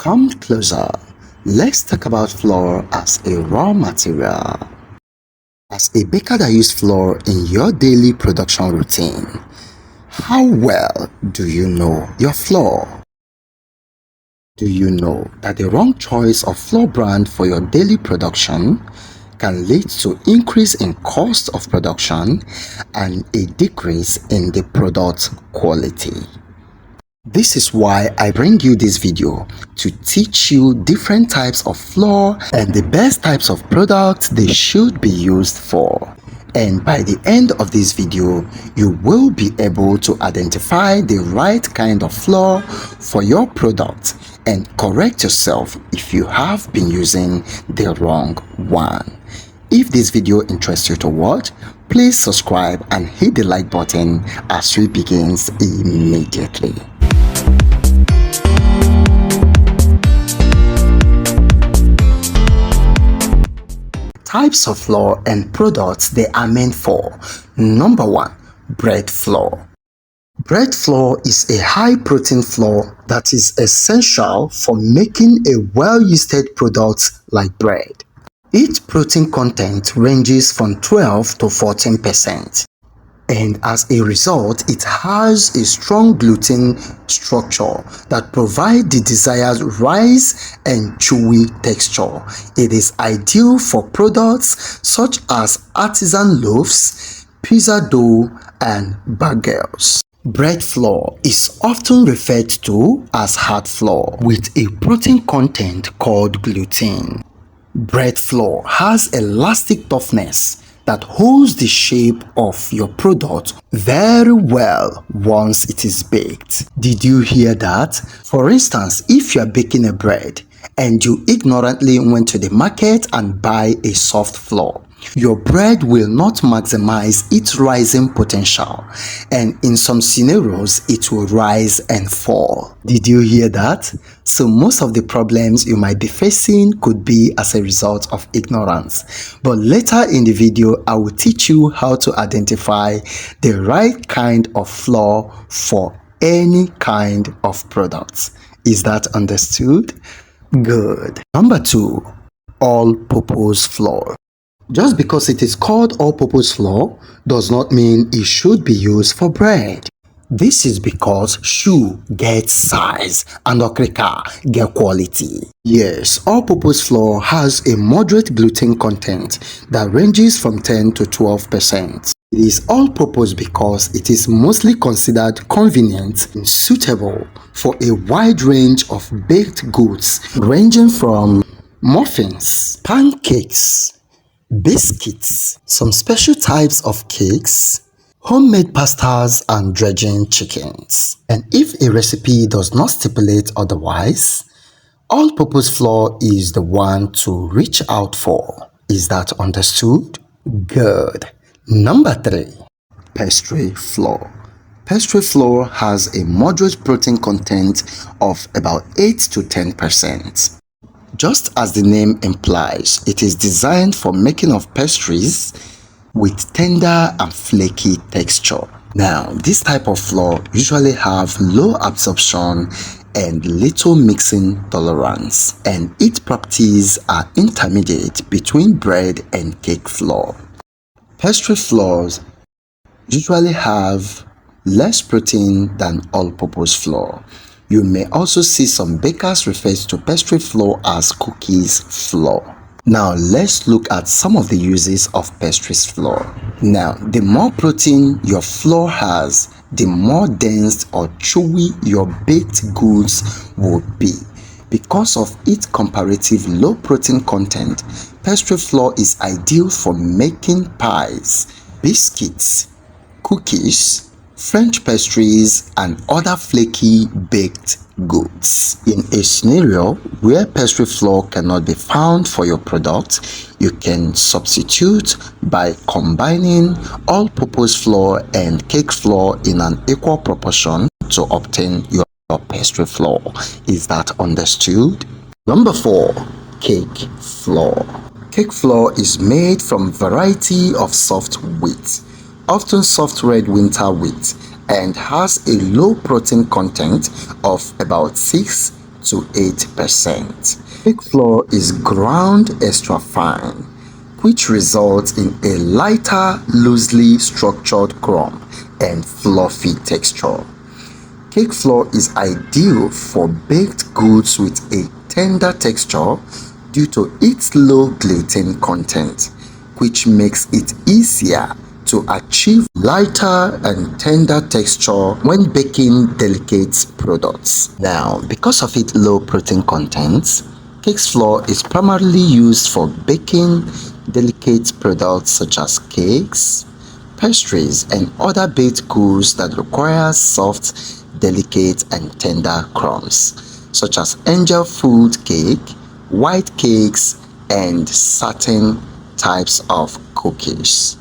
Come closer. Let's talk about flour as a raw material. As a baker that uses flour in your daily production routine, how well do you know your flour? Do you know that the wrong choice of flour brand for your daily production can lead to increase in cost of production and a decrease in the product quality? This is why I bring you this video to teach you different types of flour and the best types of products they should be used for. And by the end of this video, you will be able to identify the right kind of flour for your product and correct yourself if you have been using the wrong one. If this video interests you to watch, please subscribe and hit the like button as we begin immediately. Types of flour and products they are meant for. Number 1, bread flour. Bread flour is a high protein flour that is essential for making a well-yeasted product like bread. Its protein content ranges from 12 to 14%. And as a result, it has a strong gluten structure that provides the desired rice and chewy texture. It is ideal for products such as artisan loaves, pizza dough, and bagels. Bread flour is often referred to as hard flour with a protein content called gluten. Bread flour has elastic toughness that holds the shape of your product very well once it is baked. Did you hear that? For instance, if you are baking a bread and you ignorantly went to the market and buy a soft flour, your bread will not maximize its rising potential, and in some scenarios it will rise and fall. Did you hear that? So most of the problems you might be facing could be as a result of ignorance. But later in the video, I will teach you how to identify the right kind of flour for any kind of products. Is that understood? Good. Number 2, all-purpose flour. Just because it is called all-purpose flour does not mean it should be used for bread. This is because shoe gets size and okrika get quality. Yes, all-purpose flour has a moderate gluten content that ranges from 10 to 12%. It is all-purpose because it is mostly considered convenient and suitable for a wide range of baked goods ranging from muffins, pancakes, biscuits, some special types of cakes, homemade pastas, and dredging chickens. And if a recipe does not stipulate otherwise, all-purpose flour is the one to reach out for. Is that understood? Good. Number 3, pastry flour. Pastry flour has a moderate protein content of about 8 to 10%. Just as the name implies, it is designed for making of pastries with tender and flaky texture. Now, this type of flour usually have low absorption and little mixing tolerance, and its properties are intermediate between bread and cake flour. Pastry flours usually have less protein than all-purpose flour. You may also see some bakers refer to pastry flour as cookies flour. Now let's look at some of the uses of pastry flour. Now, the more protein your flour has, the more dense or chewy your baked goods will be. Because of its comparative low protein content, pastry flour is ideal for making pies, biscuits, cookies, French pastries, and other flaky baked goods. In a scenario where pastry flour cannot be found for your product, you can substitute by combining all-purpose flour and cake flour in an equal proportion to obtain your pastry flour. Is that understood? Number 4, cake flour. Cake flour is made from a variety of soft wheat, often soft red winter wheat, and has a low protein content of about 6 to 8%. Cake flour is ground extra fine, which results in a lighter, loosely structured crumb and fluffy texture. Cake flour is ideal for baked goods with a tender texture due to its low gluten content, which makes it easier to achieve lighter and tender texture when baking delicate products. Now, because of its low protein content, cake flour is primarily used for baking delicate products such as cakes, pastries, and other baked goods that require soft, delicate, and tender crumbs, such as angel food cake, white cakes, and certain types of cookies.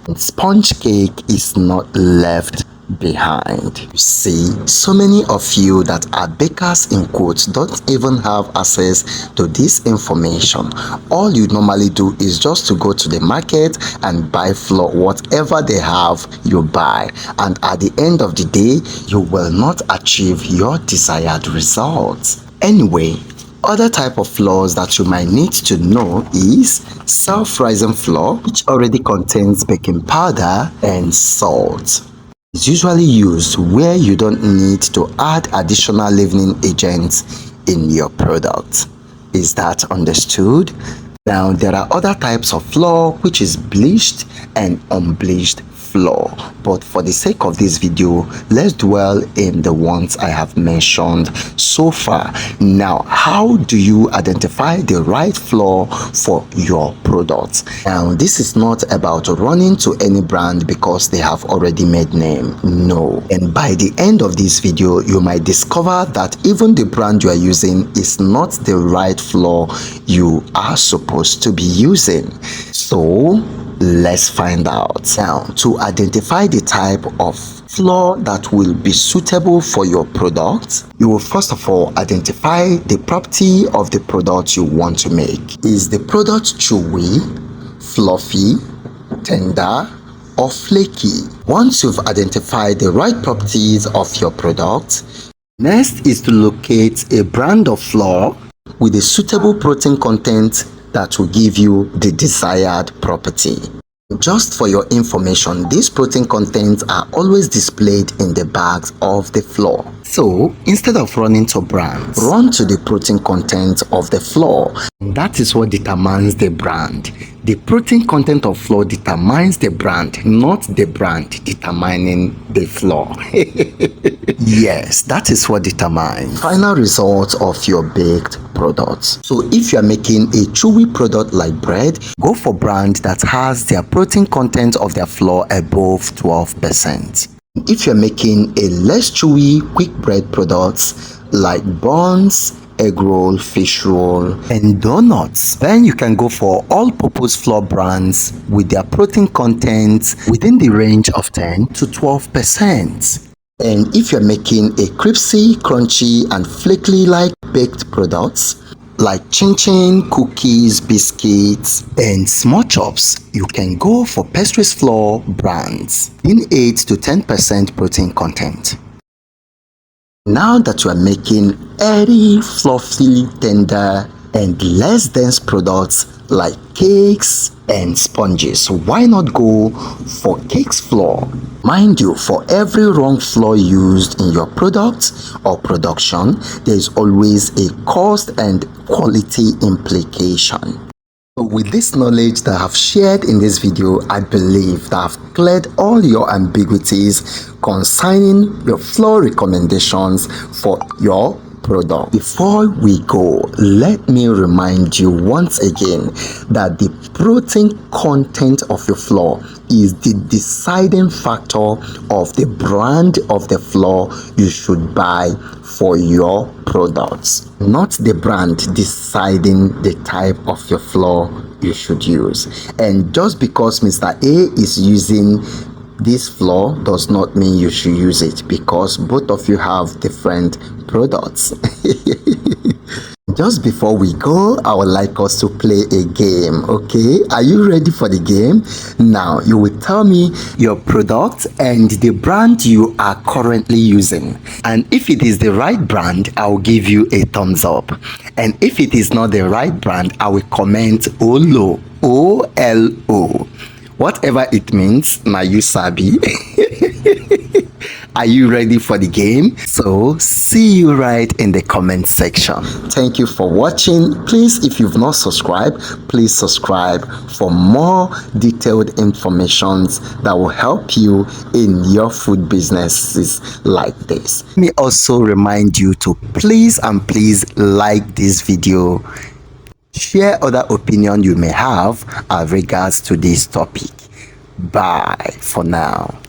And sponge cake is not left behind. You see, so many of you that are bakers in quotes don't even have access to this information. All you normally do is just to go to the market and buy flour. Whatever they have, you buy, and at the end of the day, you will not achieve your desired results. Anyway, other type of flours that you might need to know is self-rising flour, which already contains baking powder and salt. It's usually used where you don't need to add additional leavening agents in your product. Is that understood? Now, there are other types of flour, which is bleached and unbleached flour, but for the sake of this video, let's dwell in the ones I have mentioned so far. Now, how do you identify the right flour for your product? Now, this is not about running to any brand because they have already made name. No. And by the end of this video, you might discover that even the brand you are using is not the right flour you are supposed to be using. So let's find out. Now, to identify the type of flour that will be suitable for your product, you will first of all identify the property of the product you want to make. Is the product chewy, fluffy, tender, or flaky? Once you've identified the right properties of your product, next is to locate a brand of flour with a suitable protein content that will give you the desired property. Just for your information, these protein contents are always displayed in the bags of the flour. So instead of running to brands, run to the protein content of the flour. That is what determines the brand. The protein content of flour determines the brand, not the brand determining the flour. Yes, that is what determines final results of your baked products. So if you are making a chewy product like bread, go for brand that has their protein content of their flour above 12%. If you're making a less chewy quick bread products like buns, egg roll, fish roll, and donuts, then you can go for all-purpose flour brands with their protein content within the range of 10 to 12%. And if you're making a crispy, crunchy, and flaky like baked products like chin-chin, cookies, biscuits, and small chops, you can go for pastries flour brands in 8 to 10% protein content. Now that you are making airy, fluffy, tender, and less dense products like cakes and sponges, why not go for cakes flour? Mind you, for every wrong flour used in your product or production, there is always a cost and quality implication. So with this knowledge that I've shared in this video, I believe that I've cleared all your ambiguities concerning your flour recommendations for your product. Before we go, let me remind you once again that the protein content of your flour is the deciding factor of the brand of the flour you should buy for your products, not the brand deciding the type of your flour you should use. And just because Mr. A is using this flour does not mean you should use it, because both of you have different products. Just before we go, I would like us to play a game, okay? Are you ready for the game? Now, you will tell me your product and the brand you are currently using. And if it is the right brand, I will give you a thumbs up. And if it is not the right brand, I will comment OLO, OLO. Whatever it means, now you sabi. Are you ready for the game? So see you right in the comment section. Thank you for watching. Please, if you've not subscribed, please subscribe for more detailed information that will help you in your food businesses like this. Let me also remind you to please like this video. Share other opinion you may have regards to this topic. Bye for now.